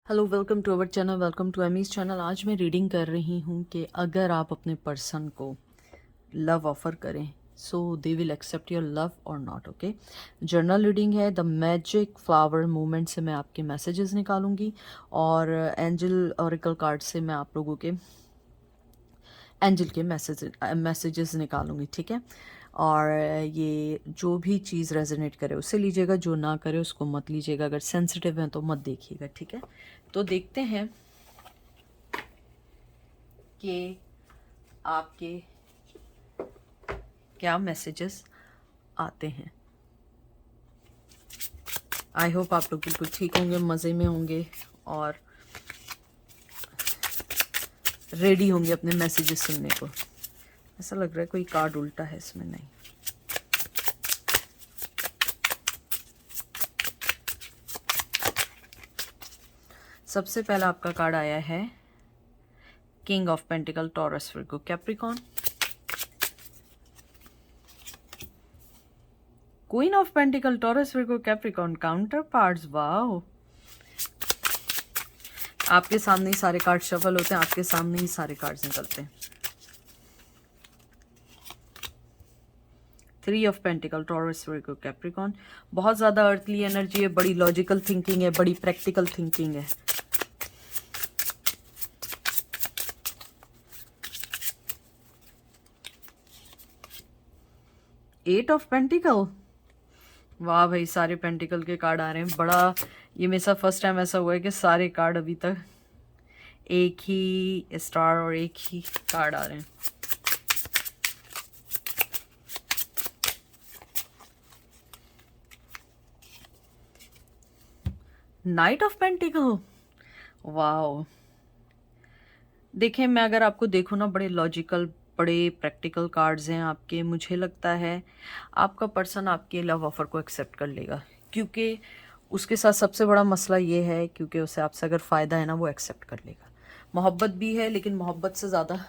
Hello, welcome to our channel, welcome to Amy's channel. आज मैं reading कर रही हूँ कि अगर आप अपने पर्सन को लव ऑफ़र करें so they will accept your love or not. Okay, journal reading है। द मैजिक फ्लावर मूवमेंट से मैं आपके मैसेजेस निकालूंगी और एंजल ऑरिकल कार्ड से मैं आप लोगों के एंजल के मैसेजेस निकालूंगी। ठीक है, और ये जो भी चीज़ रेजोनेट करे उसे लीजिएगा, जो ना करे उसको मत लीजिएगा। अगर सेंसिटिव है तो मत देखिएगा। ठीक है, तो देखते हैं कि आपके क्या मैसेजेस आते हैं। आई होप आप लोग बिल्कुल ठीक होंगे, मज़े में होंगे और रेडी होंगे अपने मैसेजेस सुनने को। ऐसा लग रहा है कोई कार्ड उल्टा है इसमें, नहीं। सबसे पहला आपका कार्ड आया है king of pentacle, taurus, Virgo, Capricorn. Queen of pentacle, taurus, Virgo, Capricorn, counter parts. Wow, आपके सामने ही सारे कार्ड शफल होते हैं, आपके सामने ही सारे कार्ड्स निकलते हैं। Three of pentacle, taurus, Virgo, Capricorn. बहुत ज़्यादा अर्थली एनर्जी है, बड़ी लॉजिकल थिंकिंग है, बड़ी प्रैक्टिकल थिंकिंग है। एट ऑफ पेंटिकल, वाह भाई, सारे पेंटिकल के कार्ड आ रहे हैं। बड़ा, ये मेरे साथ फर्स्ट टाइम ऐसा हुआ है कि सारे कार्ड अभी तक एक ही स्टार और एक ही कार्ड आ रहे हैं। Night of pentacle, wow. देखें, मैं अगर आपको देखूँ ना, बड़े लॉजिकल, बड़े प्रैक्टिकल कार्ड्स हैं आपके। मुझे लगता है आपका पर्सन आपके लव ऑफर को एक्सेप्ट कर लेगा, क्योंकि उसके साथ सबसे बड़ा मसला ये है, क्योंकि उसे आपसे अगर फ़ायदा है ना, वो एक्सेप्ट कर लेगा। मोहब्बत भी है, लेकिन मोहब्बत से ज़्यादा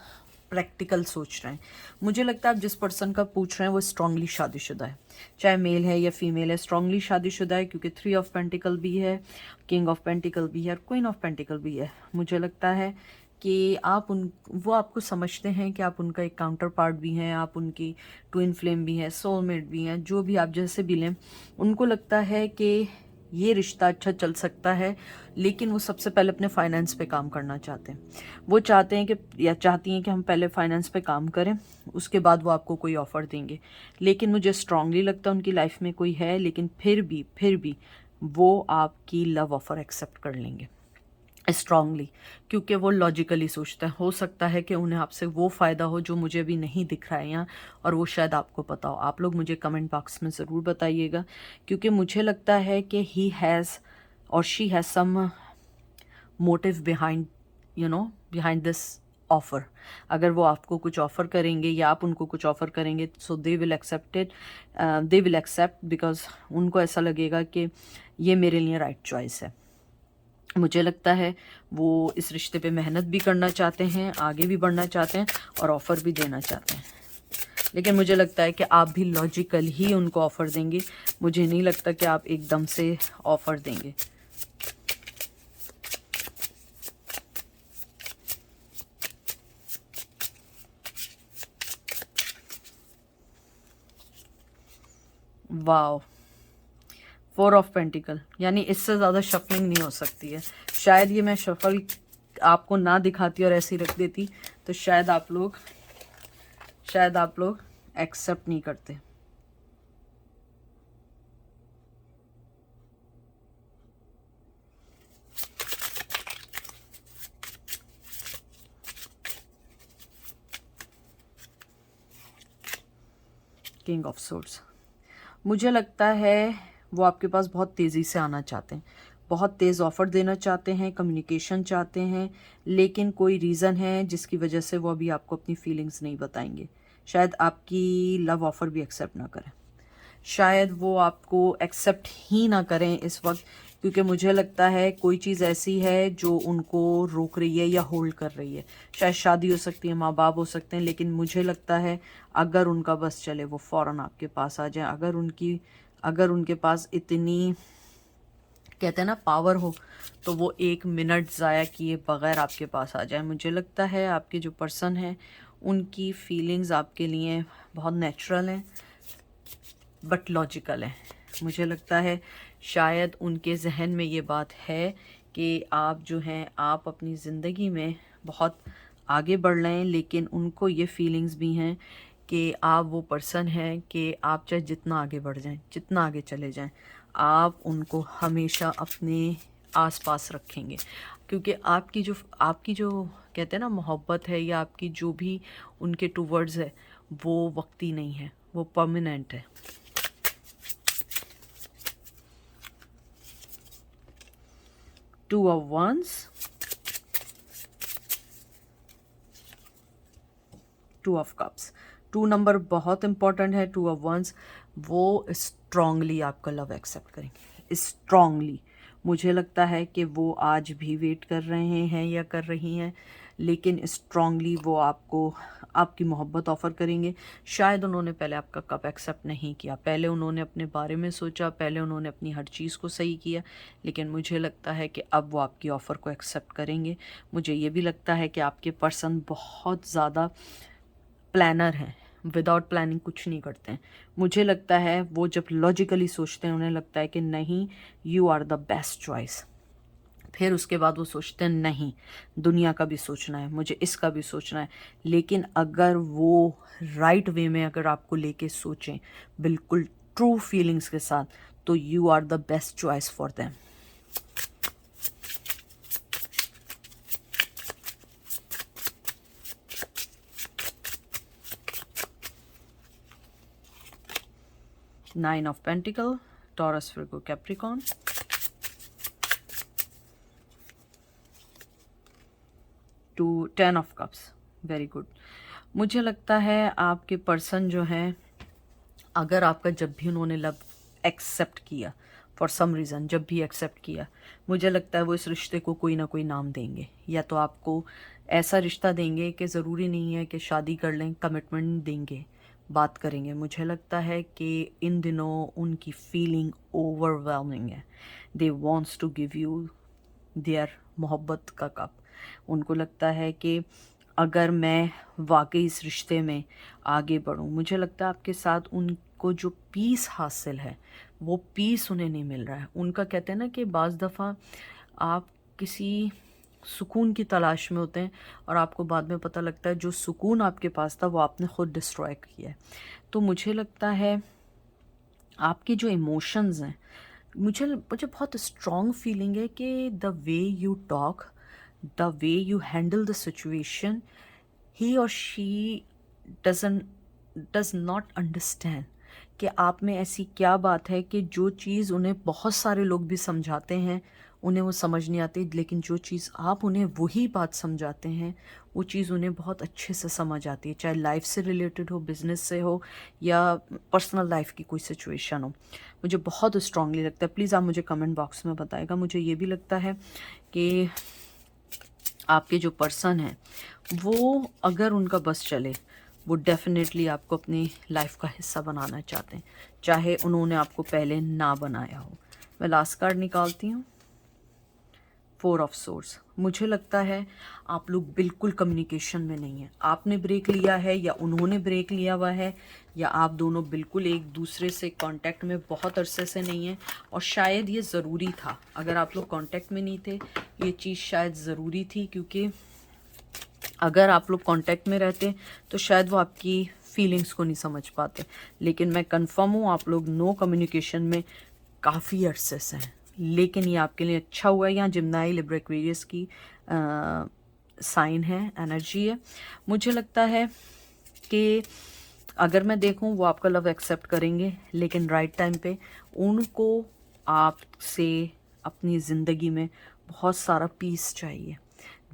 प्रैक्टिकल सोच रहे हैं। मुझे लगता है आप जिस पर्सन का पूछ रहे हैं वो स्ट्रांगली शादीशुदा है, चाहे मेल है या फीमेल है, स्ट्रांगली शादीशुदा है, क्योंकि थ्री ऑफ पेंटिकल भी है, किंग ऑफ पेंटिकल भी है और क्वीन ऑफ पेंटिकल भी है। मुझे लगता है कि वो आपको समझते हैं कि आप उनका एक काउंटर पार्ट भी हैं, आप उनकी ट्विन फ्लेम भी हैं, सोलमेट भी हैं, जो भी आप जैसे भी लें। उनको लगता है कि ये रिश्ता अच्छा चल सकता है, लेकिन वो सबसे पहले अपने फाइनेंस पे काम करना चाहते हैं। वो चाहते हैं कि, या चाहती हैं कि हम पहले फाइनेंस पे काम करें, उसके बाद वो आपको कोई ऑफ़र देंगे। लेकिन मुझे स्ट्रांगली लगता है उनकी लाइफ में कोई है, लेकिन फिर भी वो आपकी लव ऑफ़र एक्सेप्ट कर लेंगे स्ट्रांगली, क्योंकि वो लॉजिकली सोचता है। हो सकता है कि उन्हें आपसे वो फ़ायदा हो जो मुझे अभी नहीं दिख रहा है यहाँ, और वो शायद आपको पता हो। आप लोग मुझे कमेंट बॉक्स में ज़रूर बताइएगा, क्योंकि मुझे लगता है कि ही हैज़ और she has some motive behind, behind this offer. अगर वो आपको कुछ ऑफ़र करेंगे या आप उनको कुछ ऑफ़र करेंगे, so they will accept it, they will accept, because उनको ऐसा लगेगा कि ये मेरे लिए राइट चॉइस है। मुझे लगता है वो इस रिश्ते पे मेहनत भी करना चाहते हैं, आगे भी बढ़ना चाहते हैं और ऑफ़र भी देना चाहते हैं। लेकिन मुझे लगता है कि आप भी लॉजिकल ही उनको ऑफ़र देंगे। मुझे नहीं लगता कि आप एकदम से ऑफ़र देंगे। वाओ, फोर ऑफ पेंटिकल, यानी इससे ज़्यादा शफलिंग नहीं हो सकती है। शायद ये मैं शफल आपको ना दिखाती और ऐसी रख देती तो शायद आप लोग एक्सेप्ट नहीं करते। किंग ऑफ सोर्ड्स, मुझे लगता है वो आपके पास बहुत तेज़ी से आना चाहते हैं, बहुत तेज़ ऑफ़र देना चाहते हैं, कम्युनिकेशन चाहते हैं, लेकिन कोई रीज़न है जिसकी वजह से वो अभी आपको अपनी फीलिंग्स नहीं बताएंगे। शायद आपकी लव ऑफ़र भी एक्सेप्ट ना करें, शायद वो आपको एक्सेप्ट ही ना करें इस वक्त, क्योंकि मुझे लगता है कोई चीज़ ऐसी है जो उनको रोक रही है या होल्ड कर रही है। शायद शादी हो सकती है, माँ बाप हो सकते हैं, लेकिन मुझे लगता है अगर उनका बस चले वो फ़ौरन आपके पास आ जाए। अगर उनके पास इतनी कहते हैं ना पावर हो, तो वो 1 मिनट ज़ाया किए बगैर आपके पास आ जाए। मुझे लगता है आपके जो पर्सन है उनकी फीलिंग्स आपके लिए बहुत नेचुरल हैं बट लॉजिकल है। मुझे लगता है शायद उनके जहन में ये बात है कि आप जो हैं आप अपनी ज़िंदगी में बहुत आगे बढ़ रहे हैं, लेकिन उनको ये फीलिंग्स भी हैं कि आप वो पर्सन हैं कि आप चाहे जितना आगे बढ़ जाएं, जितना आगे चले जाएं, आप उनको हमेशा अपने आसपास रखेंगे। क्योंकि आपकी जो कहते हैं ना मोहब्बत है, या आपकी जो भी उनके टूवर्ड्स है, वो वक्ती नहीं है, वो परमानेंट है। Two of wands, two of cups. 2 number बहुत इंपॉर्टेंट है। 2 ऑफ वंस, वो स्ट्रांगली आपका लव एक्सेप्ट करेंगे, स्ट्रांगली। मुझे लगता है कि वो आज भी वेट कर रहे हैं या कर रही हैं, लेकिन स्ट्रांगली वो आपको आपकी मोहब्बत ऑफ़र करेंगे। शायद उन्होंने पहले आपका कप एक्सेप्ट नहीं किया, पहले उन्होंने अपने बारे में सोचा, पहले उन्होंने अपनी हर चीज़ को सही किया, लेकिन मुझे लगता है कि अब वो आपकी ऑफ़र को एक्सेप्ट करेंगे। मुझे ये भी लगता है कि आपके पर्सन बहुत ज़्यादा प्लानर हैं, विदाउट प्लानिंग कुछ नहीं करते हैं। मुझे लगता है वो जब लॉजिकली सोचते हैं उन्हें लगता है कि नहीं, you are the best choice. फिर उसके बाद वो सोचते हैं नहीं, दुनिया का भी सोचना है, मुझे इसका भी सोचना है। लेकिन अगर वो राइट वे में अगर आपको लेके सोचें बिल्कुल ट्रू फीलिंग्स के साथ, तो you are the best choice for them. Nine of Pentacle, Taurus, Virgo, Capricorn. 10 of Cups, very good. मुझे लगता है आपके पर्सन जो हैं, अगर आपका जब भी उन्होंने लव एक्सेप्ट किया फॉर सम रीज़न, जब भी एक्सेप्ट किया, मुझे लगता है वो इस रिश्ते को कोई ना कोई नाम देंगे। या तो आपको ऐसा रिश्ता देंगे कि ज़रूरी नहीं है कि शादी कर लें, कमिटमेंट देंगे, बात करेंगे। मुझे लगता है कि इन दिनों उनकी फीलिंग ओवरवेलमिंग है। They wants to give you their मोहब्बत का कप। उनको लगता है कि अगर मैं वाकई इस रिश्ते में आगे बढ़ूं, मुझे लगता है आपके साथ उनको जो पीस हासिल है वो पीस उन्हें नहीं मिल रहा है। उनका कहते हैं ना कि बाज़ दफ़ा आप किसी सुकून की तलाश में होते हैं और आपको बाद में पता लगता है जो सुकून आपके पास था वो आपने खुद डिस्ट्रॉय किया है। तो मुझे लगता है आपके जो इमोशंस हैं, मुझे मुझे बहुत स्ट्रॉन्ग फीलिंग है कि the way you talk, the way you handle the situation, he or she does not understand कि आप में ऐसी क्या बात है कि जो चीज़ उन्हें बहुत सारे लोग भी समझाते हैं उन्हें वो समझ नहीं आती, लेकिन जो चीज़ आप उन्हें वही बात समझाते हैं वो चीज़ उन्हें बहुत अच्छे से समझ आती है, चाहे लाइफ से रिलेटेड हो, बिजनेस से हो, या पर्सनल लाइफ की कोई सिचुएशन हो। मुझे बहुत स्ट्रांगली लगता है। प्लीज़ आप मुझे कमेंट बॉक्स में बताएगा। मुझे ये भी लगता है कि आपके जो पर्सन हैं वो अगर उनका बस चले, वो डेफिनेटली आपको अपनी लाइफ का हिस्सा बनाना चाहते हैं, चाहे उन्होंने आपको पहले ना बनाया हो। मैं लास्ट कार्ड निकालती हूँ, 4 ऑफ सोर्स। मुझे लगता है आप लोग बिल्कुल कम्युनिकेशन में नहीं हैं। आपने ब्रेक लिया है या उन्होंने ब्रेक लिया हुआ है, या आप दोनों बिल्कुल एक दूसरे से कांटेक्ट में बहुत अरसे से नहीं हैं। और शायद ये ज़रूरी था, अगर आप लोग कांटेक्ट में नहीं थे ये चीज़ शायद ज़रूरी थी, क्योंकि अगर आप लोग कांटेक्ट में रहते तो शायद वो आपकी फीलिंग्स को नहीं समझ पाते। लेकिन मैं कंफर्म हूँ आप लोग नो कम्युनिकेशन में काफ़ी अरसे से हैं, लेकिन ये आपके लिए अच्छा हुआ है। यहाँ जिम्नाई लिब्रा एक्वेरियस की साइन है, एनर्जी है। मुझे लगता है कि अगर मैं देखूं वो आपका लव एक्सेप्ट करेंगे, लेकिन राइट टाइम पे उनको आपसे अपनी ज़िंदगी में बहुत सारा पीस चाहिए।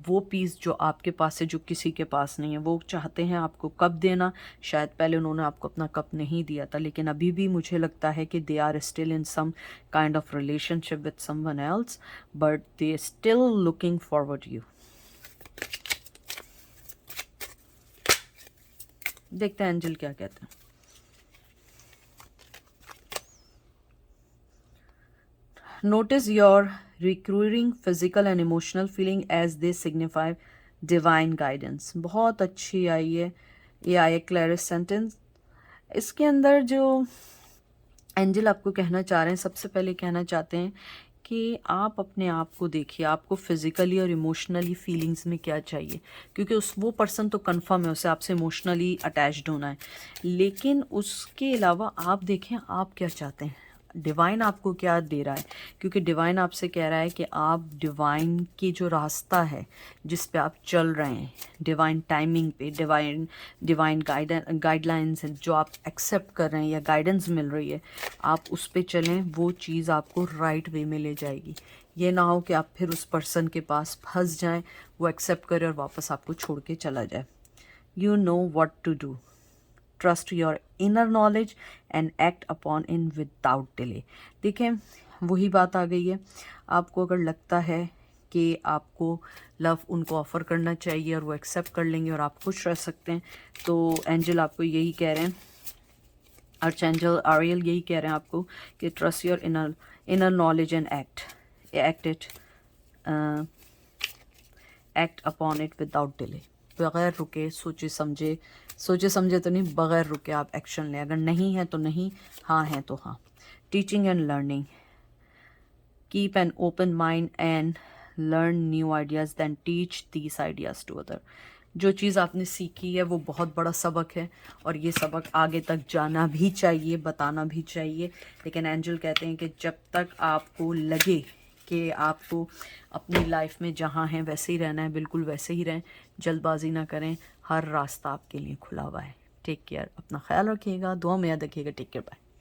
वो पीस जो आपके पास है, जो किसी के पास नहीं है, वो चाहते हैं आपको कप देना। शायद पहले उन्होंने आपको अपना कप नहीं दिया था, लेकिन अभी भी मुझे लगता है कि they are still in some kind of relationship with someone else, but they still looking forward you. देखते हैं एंजल क्या कहते हैं। Notice your recurring physical and emotional feeling as they signify divine guidance. बहुत अच्छी आई है, ये आई है क्लैरिस सेंटेंस। इसके अंदर जो एंजल आपको कहना चाह रहे हैं, सबसे पहले कहना चाहते हैं कि आप अपने आप को देखिए, आपको फिज़िकली और इमोशनली फीलिंग्स में क्या चाहिए, क्योंकि उस वो पर्सन तो कंफर्म है, उसे आपसे इमोशनली अटैच्ड होना है, लेकिन उसके अलावा आप देखें आप क्या चाहते हैं, डिवाइन आपको क्या दे रहा है, क्योंकि डिवाइन आपसे कह रहा है कि आप डिवाइन की जो रास्ता है जिस पे आप चल रहे हैं, डिवाइन टाइमिंग पे, डिवाइन गाइडलाइंस जो आप एक्सेप्ट कर रहे हैं या गाइडेंस मिल रही है, आप उस पे चलें, वो चीज़ आपको राइट वे में ले जाएगी। ये ना हो कि आप फिर उस पर्सन के पास फंस जाएं, वो एक्सेप्ट करे और वापस आपको छोड़ के चला जाए। You know what to do, trust your inner knowledge and act upon in without delay. देखें वही बात आ गई है, आपको अगर लगता है कि आपको लव उनको ऑफ़र करना चाहिए और वो एक्सेप्ट कर लेंगे और आप खुश रह सकते हैं, तो एंजल आपको यही कह रहे हैं, आर्चेंजल आरियल यही कह रहे हैं आपको कि trust your inner knowledge and act upon it without delay. बगैर रुके सोचे समझे तो नहीं, बगैर रुके आप एक्शन लें। अगर नहीं है तो नहीं, हाँ है तो हाँ। Teaching and learning, keep an open mind and learn new ideas than teach these ideas to other. जो चीज़ आपने सीखी है वो बहुत बड़ा सबक है और ये सबक आगे तक जाना भी चाहिए, बताना भी चाहिए, लेकिन एंजल कहते हैं कि जब तक आपको लगे कि आपको अपनी लाइफ में जहाँ हैं वैसे ही रहना है, बिल्कुल वैसे ही रहें, जल्दबाजी ना करें, हर रास्ता आपके लिए खुला हुआ है। टेक केयर, अपना ख्याल रखिएगा, दुआ में याद रखिएगा। Take care, bye.